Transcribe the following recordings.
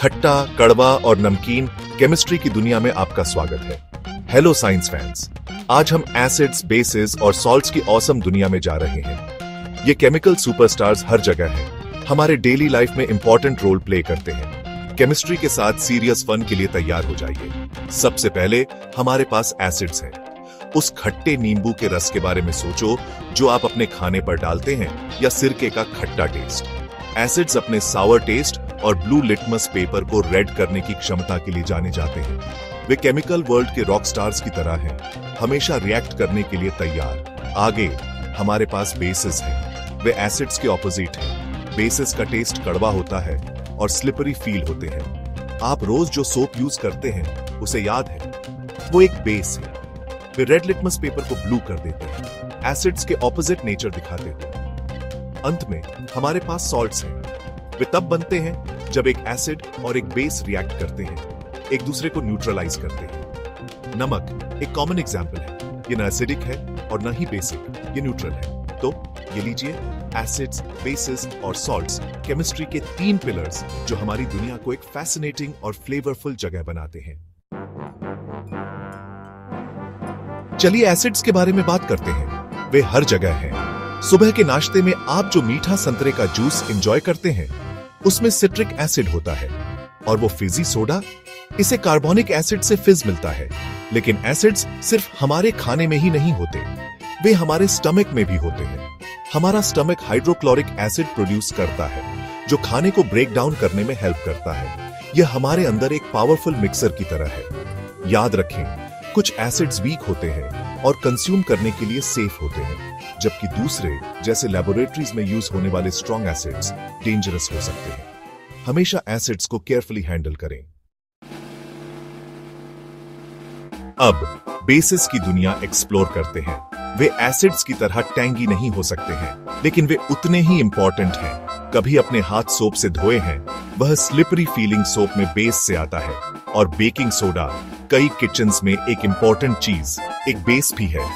खट्टा, कड़वा और नमकीन केमिस्ट्री की दुनिया में आपका स्वागत है। हेलो साइंस फैंस, आज हम एसिड्स, बेसिस और सॉल्ट्स की ऑसम दुनिया में जा रहे हैं। ये केमिकल सुपरस्टार्स हर जगह हैं, हमारे डेली लाइफ में इंपॉर्टेंट रोल प्ले करते हैं। केमिस्ट्री के साथ सीरियस फन के लिए तैयार हो जाइए। सबसे पहले हमारे पास एसिड्स हैं। उस खट्टे नींबू के रस के बारे में सोचो जो आप अपने खाने पर डालते हैं, या सिरके का खट्टा टेस्ट। एसिड्स अपने सावर टेस्ट और ब्लू लिटमस पेपर को रेड करने की क्षमता के लिए जाने जाते हैं। वे केमिकल वर्ल्ड के रॉक स्टार्स की तरह हैं, हमेशा रिएक्ट करने के लिए तैयार। आगे हमारे पास बेसिस हैं। वे एसिड्स के ऑपोजिट हैं। बेसिस का टेस्ट कड़वा होता है और स्लिपरी फील होते हैं। आप रोज जो सोप यूज करते हैं उसे याद है, वो एक बेस है। वे रेड लिटमस पेपर को ब्लू कर देते हैं, एसिड्स के ऑपोजिट नेचर दिखाते हैं। अंत में हमारे पास सॉल्ट्स हैं। वे तब बनते हैं जब एक एसिड और एक बेस रिएक्ट करते हैं, एक दूसरे को न्यूट्रलाइज करते हैं। नमक एक कॉमन एग्जांपल है। ये न एसिडिक है और न ही बेसिक, ये न्यूट्रल है। तो ये लीजिए, एसिड्स, बेसिस और सॉल्ट्स केमिस्ट्री के 3 पिलर्स जो हमारी दुनिया को एक फैसिनेटिंग और फ्लेवरफुल जगह बनाते हैं। चलिए एसिड्स के बारे में बात करते हैं। वे हर जगह हैं। सुबह के नाश्ते में आप जो मीठा संतरे का जूस एंजॉय करते हैं, उसमें सिट्रिक एसिड होता है। और वो फिजी सोडा, इसे कार्बोनिक एसिड से फिज मिलता है। लेकिन एसिड्स सिर्फ हमारे खाने में ही नहीं होते, वे हमारे स्टमक में भी होते हैं। हमारा स्टमक हाइड्रोक्लोरिक एसिड प्रोड्यूस करता है, जो खाने को ब्रेक डाउन करने में हेल्प करता है। यह हमारे अंदर एक पावरफुल मिक्सर की तरह है। याद रखें, कुछ एसिड्स वीक होते हैं और कंज्यूम करने के लिए सेफ होते हैं, जबकि दूसरे, जैसे लेबोरेटरीज में यूज होने वाले स्ट्रॉन्ग एसिड्स, डेंजरस हो सकते हैं। हमेशा एसिड्स को केयरफुली हैंडल करें। अब बेसिस की दुनिया एक्सप्लोर करते हैं। वे एसिड्स की तरह टैंगी नहीं हो सकते हैं, लेकिन वे उतने ही इंपॉर्टेंट हैं। कभी अपने हाथ सोप से धोए हैं? वह स्लिपरी फीलिंग सोप में बेस से आता है। और बेकिंग सोडा कई किचन्स में एक इंपॉर्टेंट चीज, एक बेस भी है।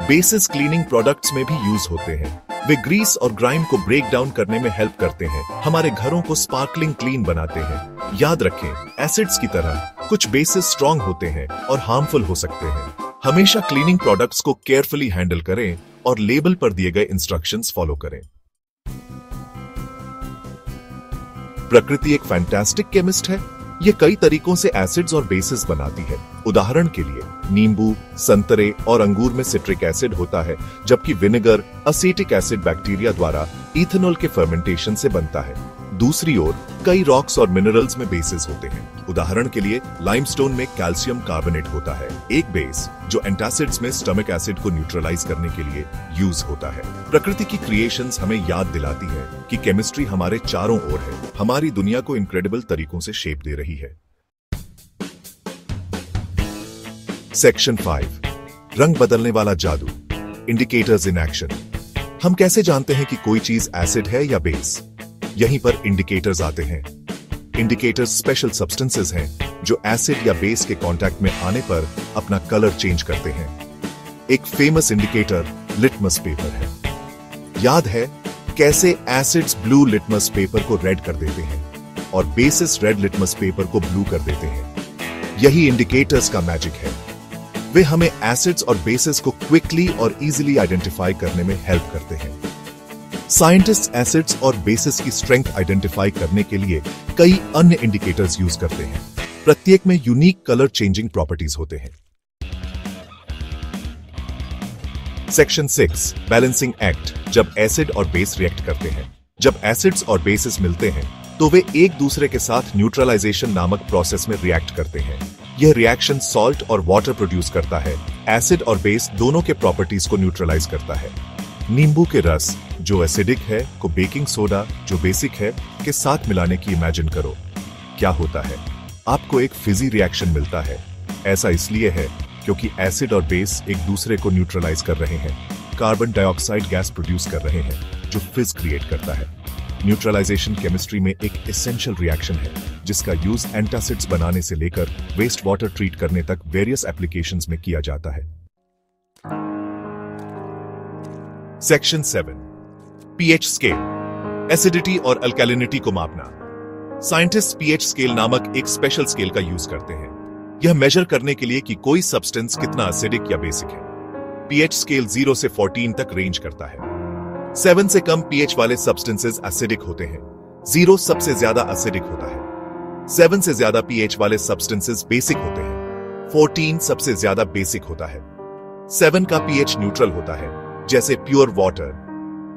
बेसिस क्लीनिंग प्रोडक्ट्स में भी यूज होते हैं। वे ग्रीस और ग्राइम को ब्रेक डाउन करने में हेल्प करते हैं, हमारे घरों को स्पार्कलिंग क्लीन बनाते हैं। याद रखें, एसिड्स की तरह कुछ बेसिस स्ट्रॉन्ग होते हैं और हार्मफुल हो सकते हैं। हमेशा क्लीनिंग प्रोडक्ट्स को केयरफुली हैंडल करें और लेबल पर दिए गए इंस्ट्रक्शंस फॉलो करें। प्रकृति एक फैंटास्टिक केमिस्ट है। ये कई तरीकों से एसिड्स और बेसिस बनाती है। उदाहरण के लिए, नींबू, संतरे और अंगूर में सिट्रिक एसिड होता है, जबकि विनेगर एसिटिक एसिड बैक्टीरिया द्वारा इथेनॉल के फर्मेंटेशन से बनता है। दूसरी ओर, कई रॉक्स और मिनरल्स में बेसिस होते हैं। उदाहरण के लिए, लाइमस्टोन में कैल्शियम कार्बोनेट होता है, एक बेस जो एंटासिड्स में स्टमक एसिड को न्यूट्रलाइज करने के लिए यूज होता है। प्रकृति की क्रिएशंस हमें याद दिलाती है कि केमिस्ट्री हमारे चारों ओर है, हमारी दुनिया को इनक्रेडिबल तरीकों से शेप दे रही है। सेक्शन 5, रंग बदलने वाला जादू, इंडिकेटर्स इन एक्शन। हम कैसे जानते हैं कि कोई चीज एसिड है या बेस? यहीं पर इंडिकेटर्स आते हैं। इंडिकेटर्स स्पेशल सब्सटेंसेस हैं जो एसिड या बेस के कांटेक्ट में आने पर अपना कलर चेंज करते हैं। एक फेमस इंडिकेटर लिटमस पेपर है। याद है कैसे एसिड्स ब्लू लिटमस पेपर को रेड कर देते हैं और बेसिस रेड लिटमस पेपर को ब्लू कर देते हैं। यही इंडिकेटर्स का मैजिक है। वे हमें एसिड्स और बेसिस को क्विकली और इजीली आइडेंटिफाई करने में हेल्प करते हैं। साइंटिस्ट एसिड्स और बेसिस की स्ट्रेंथ आइडेंटिफाई करने के लिए कई अन्य इंडिकेटर्स यूज करते हैं। प्रत्येक में यूनिक कलर चेंजिंग प्रॉपर्टीज होते हैं। सेक्शन 6, बैलेंसिंग एक्ट, जब एसिड और बेस रिएक्ट करते हैं। जब एसिड्स और बेसिस मिलते हैं तो वे एक दूसरे के साथ न्यूट्रलाइजेशन नामक प्रोसेस में रिएक्ट करते हैं। यह रिएक्शन सॉल्ट और वाटर प्रोड्यूस करता है। एसिड और बेस दोनों के प्रॉपर्टीज को न्यूट्रलाइज करता है। नींबू के रस, जो एसिडिक है, को बेकिंग सोडा, जो बेसिक है, के साथ मिलाने की इमेजिन करो। क्या होता है? आपको एक फिजी रिएक्शन मिलता है। ऐसा इसलिए है क्योंकि एसिड और बेस एक दूसरे को न्यूट्रलाइज कर रहे हैं, कार्बन डाइऑक्साइड गैस प्रोड्यूस कर रहे हैं, जो फिज क्रिएट करता है। न्यूट्रलाइजेशन केमिस्ट्री में एक एसेंशियल रिएक्शन है, जिसका यूज एंटासिड्स बनाने से लेकर वेस्ट वाटर ट्रीट करने तक वेरियस एप्लीकेशंस में किया जाता है। सेक्शन 7, पीएच स्केल, एसिडिटी और अल्कैलिनिटी को मापना। साइंटिस्ट पीएच स्केल नामक एक स्पेशल स्केल का यूज करते हैं यह मेजर करने के लिए कि कोई सब्सटेंस कितना एसिडिक या बेसिक है। पीएच स्केल 0 से 14 तक रेंज करता है। 7 से कम पीएच वाले सब्सटेंसेस एसिडिक होते हैं। 0 सबसे ज्यादा एसिडिक होता है। 7 से ज्यादा पीएच वाले सब्सटेंसेस बेसिक होते हैं। 14 सबसे ज्यादा बेसिक होता है। 7 का पीएच न्यूट्रल होता है, जैसे प्योर वाटर।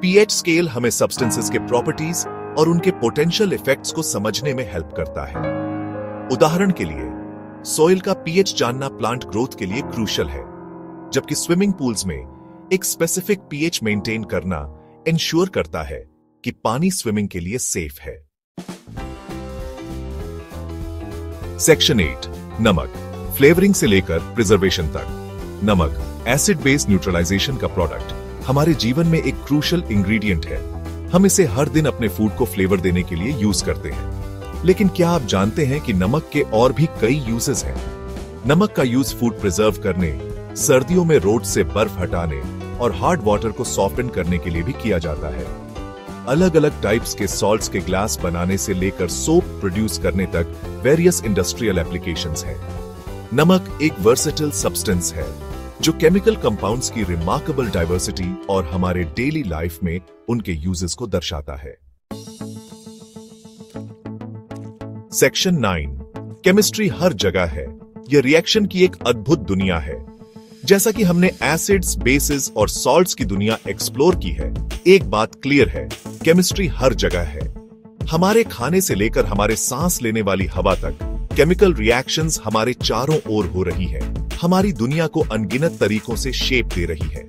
पीएच स्केल हमें सब्सटेंसेस के प्रॉपर्टीज और उनके पोटेंशियल इफेक्ट्स को समझने में हेल्प करता है। उदाहरण के लिए, सॉइल का पीएच जानना प्लांट ग्रोथ के लिए क्रूशियल है, जबकि स्विमिंग पूल्स में एक स्पेसिफिक पीएच मेंटेन करना इंश्योर करता है कि पानी स्विमिंग के लिए सेफ है। सेक्शन 8, नमक, फ्लेवरिंग से लेकर प्रिजर्वेशन तक। नमक एसिड बेस न्यूट्रलाइजेशन का प्रोडक्ट हमारे जीवन में एक क्रूशियल इंग्रेडिएंट है। हम इसे हर दिन अपने फूड को फ्लेवर देने के लिए यूज करते हैं। लेकिन क्या आप जानते हैं कि नमक के और भी कई यूजेस हैं? नमक का यूज फूड प्रिजर्व करने, सर्दियों में रोड से बर्फ हटाने और हार्ड वाटर को सॉफ्टन करने के लिए भी किया जाता है। अलग अलग टाइप्स के सॉल्ट्स के ग्लास बनाने से लेकर सोप प्रोड्यूस करने तक वेरियस इंडस्ट्रियल एप्लीकेशंस हैं। नमक एक वर्सेटाइल सब्सटेंस है जो केमिकल कंपाउंड्स की रिमार्केबल डाइवर्सिटी और हमारे डेली लाइफ में उनके यूजेस को दर्शाता है। सेक्शन 9, केमिस्ट्री हर जगह है। यह रिएक्शन की एक अद्भुत दुनिया है। जैसा कि हमने एसिड्स, बेसिस और सॉल्ट्स की दुनिया एक्सप्लोर की है, एक बात क्लियर है, केमिस्ट्री हर जगह है। हमारे खाने से लेकर हमारे सांस लेने वाली हवा तक केमिकल रिएक्शंस हमारे चारों ओर हो रही है, हमारी दुनिया को अनगिनत तरीकों से शेप दे रही है।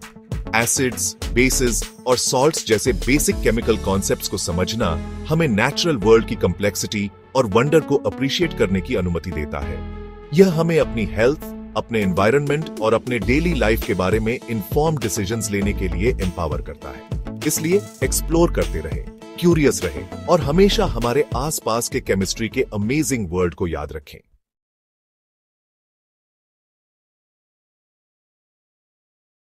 एसिड्स, बेसिस और सॉल्ट्स जैसे बेसिक केमिकल कॉन्सेप्ट्स को समझना हमें नेचुरल वर्ल्ड की कॉम्प्लेक्सिटी और वंडर को अप्रिशिएट करने की अनुमति देता है। यह हमें अपनी हेल्थ, अपने एनवायरनमेंट और अपने डेली लाइफ के बारे में इन्फॉर्म्ड डिसीजंस लेने के लिए एम्पावर करता है। इसलिए एक्सप्लोर करते रहें, क्यूरियस रहें और हमेशा हमारे आसपास के केमिस्ट्री के अमेजिंग वर्ल्ड को याद रखें।